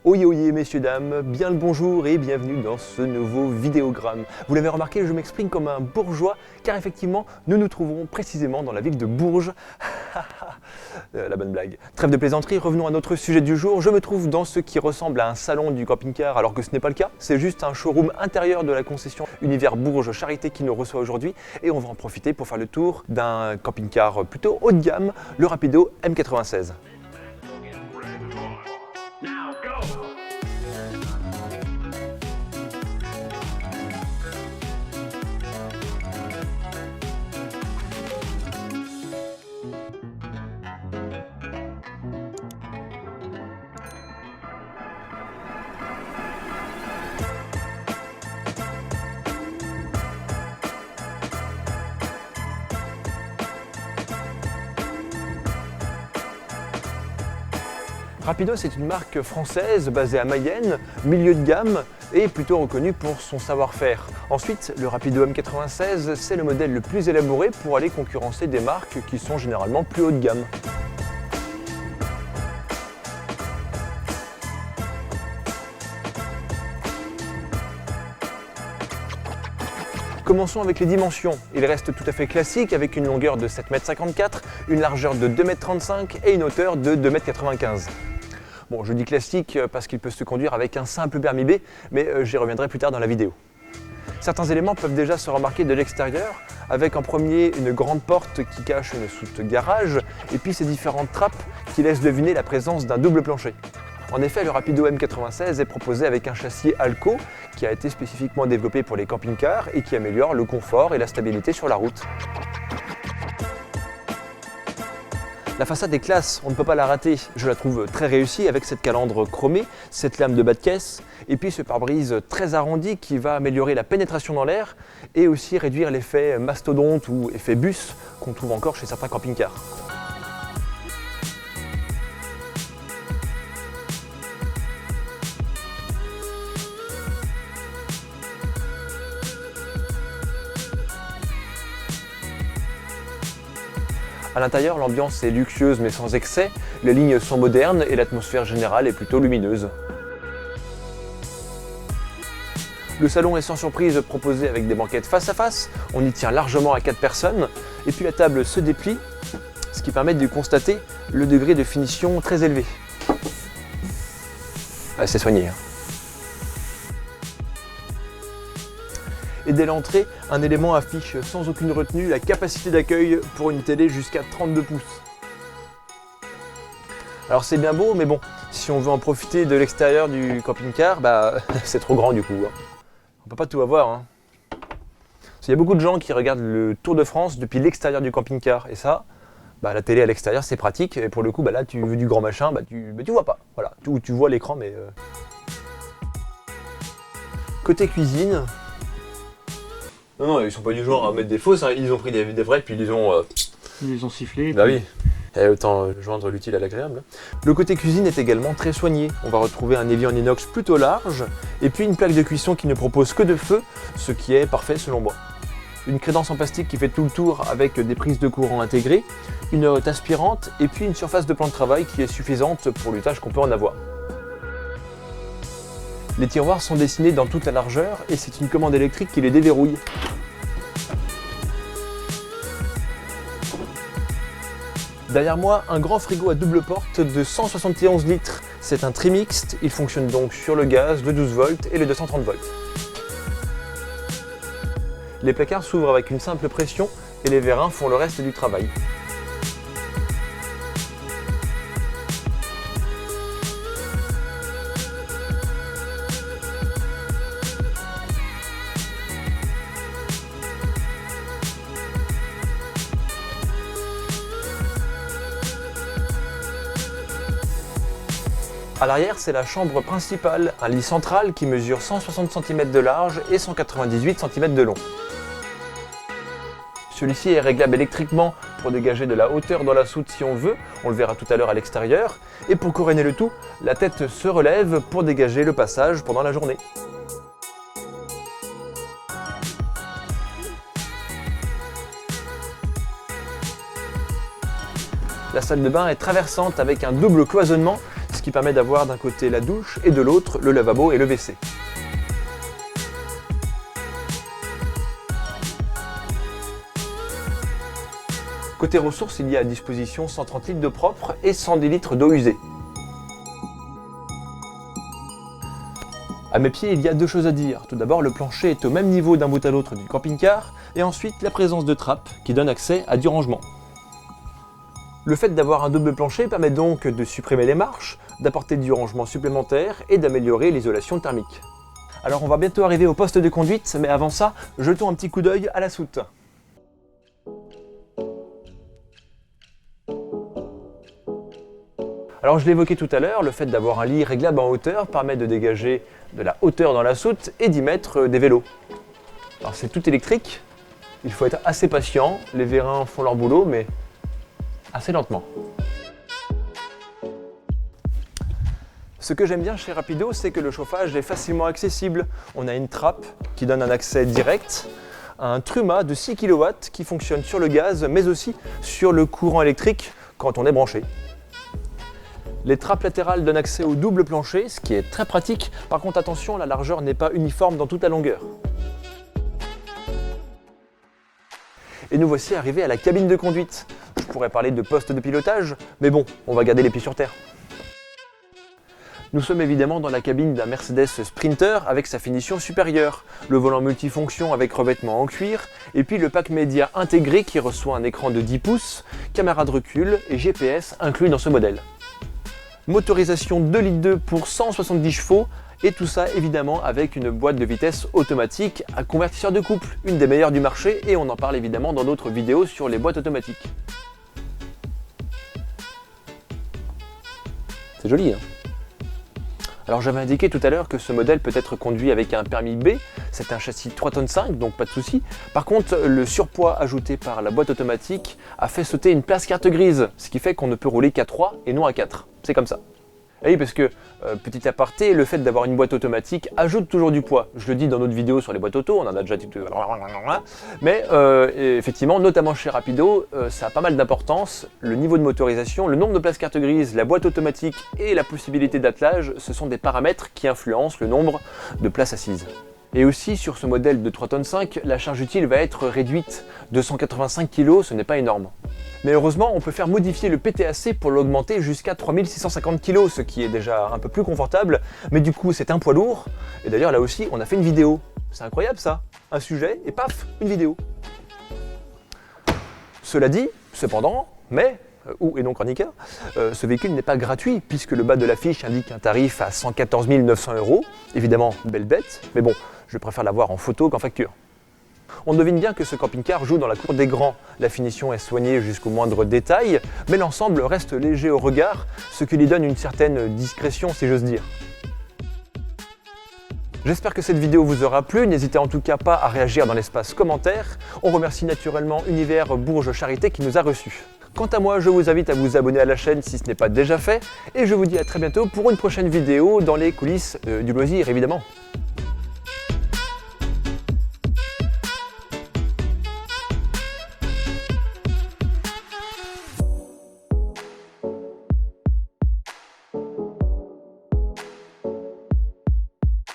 Oyez oyez messieurs dames, bien le bonjour et bienvenue dans ce nouveau vidéogramme. Vous l'avez remarqué, je m'exprime comme un bourgeois car effectivement nous nous trouvons précisément dans la ville de Bourges. La bonne blague. Trêve de plaisanterie, revenons à notre sujet du jour. Je me trouve dans ce qui ressemble à un salon du camping-car alors que ce n'est pas le cas. C'est juste un showroom intérieur de la concession Univers Bourges Charité qui nous reçoit aujourd'hui et on va en profiter pour faire le tour d'un camping-car plutôt haut de gamme, le Rapido M96. Rapido, c'est une marque française basée à Mayenne, milieu de gamme et plutôt reconnue pour son savoir-faire. Ensuite, le Rapido M96, c'est le modèle le plus élaboré pour aller concurrencer des marques qui sont généralement plus haut de gamme. Commençons avec les dimensions. Il reste tout à fait classique avec une longueur de 7,54 m, une largeur de 2,35 m et une hauteur de 2,95 m. Bon, je dis classique parce qu'il peut se conduire avec un simple permis B, mais j'y reviendrai plus tard dans la vidéo. Certains éléments peuvent déjà se remarquer de l'extérieur, avec en premier une grande porte qui cache une soute garage, et puis ces différentes trappes qui laissent deviner la présence d'un double plancher. En effet, le Rapido M96 est proposé avec un châssis Alco qui a été spécifiquement développé pour les camping-cars et qui améliore le confort et la stabilité sur la route. La façade est classe, on ne peut pas la rater. Je la trouve très réussie avec cette calandre chromée, cette lame de bas de caisse et puis ce pare-brise très arrondi qui va améliorer la pénétration dans l'air et aussi réduire l'effet mastodonte ou effet bus qu'on trouve encore chez certains camping-cars. À l'intérieur, l'ambiance est luxueuse mais sans excès, les lignes sont modernes et l'atmosphère générale est plutôt lumineuse. Le salon est sans surprise proposé avec des banquettes face à face, on y tient largement à 4 personnes, et puis la table se déplie, ce qui permet de constater le degré de finition très élevé. C'est soigné. Et dès l'entrée, un élément affiche sans aucune retenue la capacité d'accueil pour une télé jusqu'à 32 pouces. Alors c'est bien beau, mais bon, si on veut en profiter de l'extérieur du camping-car, c'est trop grand du coup. On peut pas tout avoir. Hein. Il y a beaucoup de gens qui regardent le Tour de France depuis l'extérieur du camping-car, et ça, la télé à l'extérieur c'est pratique, et pour le coup, là tu veux du grand machin, tu vois pas. Voilà, tu vois l'écran, mais... Côté cuisine... Non, ils sont pas du genre à mettre des fausses, hein. Ils ont pris des vrais puis ils les ont sifflés. Bah oui, et autant joindre l'utile à l'agréable. Le côté cuisine est également très soigné. On va retrouver un évier en inox plutôt large, et puis une plaque de cuisson qui ne propose que de feu, ce qui est parfait selon moi. Une crédence en plastique qui fait tout le tour avec des prises de courant intégrées, une hotte aspirante, et puis une surface de plan de travail qui est suffisante pour l'usage qu'on peut en avoir. Les tiroirs sont dessinés dans toute la largeur et c'est une commande électrique qui les déverrouille. Derrière moi, un grand frigo à double porte de 171 litres. C'est un trimixte, il fonctionne donc sur le gaz, le 12 volts et le 230 volts. Les placards s'ouvrent avec une simple pression et les vérins font le reste du travail. À l'arrière, c'est la chambre principale, un lit central qui mesure 160 cm de large et 198 cm de long. Celui-ci est réglable électriquement pour dégager de la hauteur dans la soute si on veut, on le verra tout à l'heure à l'extérieur, et pour couronner le tout, la tête se relève pour dégager le passage pendant la journée. La salle de bain est traversante avec un double cloisonnement, ce ce qui permet d'avoir d'un côté la douche et de l'autre le lavabo et le WC. Côté ressources, il y a à disposition 130 litres d'eau propre et 110 litres d'eau usée. À mes pieds, il y a deux choses à dire. Tout d'abord, le plancher est au même niveau d'un bout à l'autre du camping-car, et ensuite la présence de trappes qui donne accès à du rangement. Le fait d'avoir un double plancher permet donc de supprimer les marches, d'apporter du rangement supplémentaire et d'améliorer l'isolation thermique. Alors on va bientôt arriver au poste de conduite, mais avant ça, jetons un petit coup d'œil à la soute. Alors je l'évoquais tout à l'heure, le fait d'avoir un lit réglable en hauteur permet de dégager de la hauteur dans la soute et d'y mettre des vélos. Alors c'est tout électrique, il faut être assez patient, les vérins font leur boulot mais assez lentement. Ce que j'aime bien chez Rapido, c'est que le chauffage est facilement accessible. On a une trappe qui donne un accès direct, un Truma de 6 kW qui fonctionne sur le gaz mais aussi sur le courant électrique quand on est branché. Les trappes latérales donnent accès au double plancher, ce qui est très pratique. Par contre, attention, la largeur n'est pas uniforme dans toute la longueur. Et nous voici arrivés à la cabine de conduite. Je pourrais parler de poste de pilotage, mais bon, on va garder les pieds sur terre. Nous sommes évidemment dans la cabine d'un Mercedes Sprinter avec sa finition supérieure, le volant multifonction avec revêtement en cuir, et puis le pack média intégré qui reçoit un écran de 10 pouces, caméra de recul et GPS inclus dans ce modèle. Motorisation 2,2 litres pour 170 chevaux et tout ça évidemment avec une boîte de vitesse automatique à convertisseur de couple, une des meilleures du marché et on en parle évidemment dans d'autres vidéos sur les boîtes automatiques. C'est joli hein. Alors j'avais indiqué tout à l'heure que ce modèle peut être conduit avec un permis B, c'est un châssis 3,5 tonnes donc pas de souci. Par contre le surpoids ajouté par la boîte automatique a fait sauter une place carte grise, ce qui fait qu'on ne peut rouler qu'à 3 et non à 4, c'est comme ça. Et oui parce que, petit aparté, le fait d'avoir une boîte automatique ajoute toujours du poids. Je le dis dans notre vidéo sur les boîtes auto, on en a déjà dit tout. Mais effectivement, notamment chez Rapido, ça a pas mal d'importance. Le niveau de motorisation, le nombre de places carte grise, la boîte automatique et la possibilité d'attelage, ce sont des paramètres qui influencent le nombre de places assises. Et aussi sur ce modèle de 3,5 tonnes, la charge utile va être réduite. 285 kg, ce n'est pas énorme. Mais heureusement, on peut faire modifier le PTAC pour l'augmenter jusqu'à 3650 kg, ce qui est déjà un peu plus confortable, mais du coup c'est un poids lourd. Et d'ailleurs là aussi, on a fait une vidéo. C'est incroyable ça, un sujet et paf, une vidéo. Cela dit, cependant, et non chroniqueur, ce véhicule n'est pas gratuit puisque le bas de l'affiche indique un tarif à 114 900 €. Évidemment, belle bête, mais bon, je préfère l'avoir en photo qu'en facture. On devine bien que ce camping-car joue dans la cour des grands. La finition est soignée jusqu'au moindre détail, mais l'ensemble reste léger au regard, ce qui lui donne une certaine discrétion si j'ose dire. J'espère que cette vidéo vous aura plu, n'hésitez en tout cas pas à réagir dans l'espace commentaire. On remercie naturellement Univers Bourges Charité qui nous a reçus. Quant à moi, je vous invite à vous abonner à la chaîne si ce n'est pas déjà fait, et je vous dis à très bientôt pour une prochaine vidéo dans les coulisses du loisir évidemment.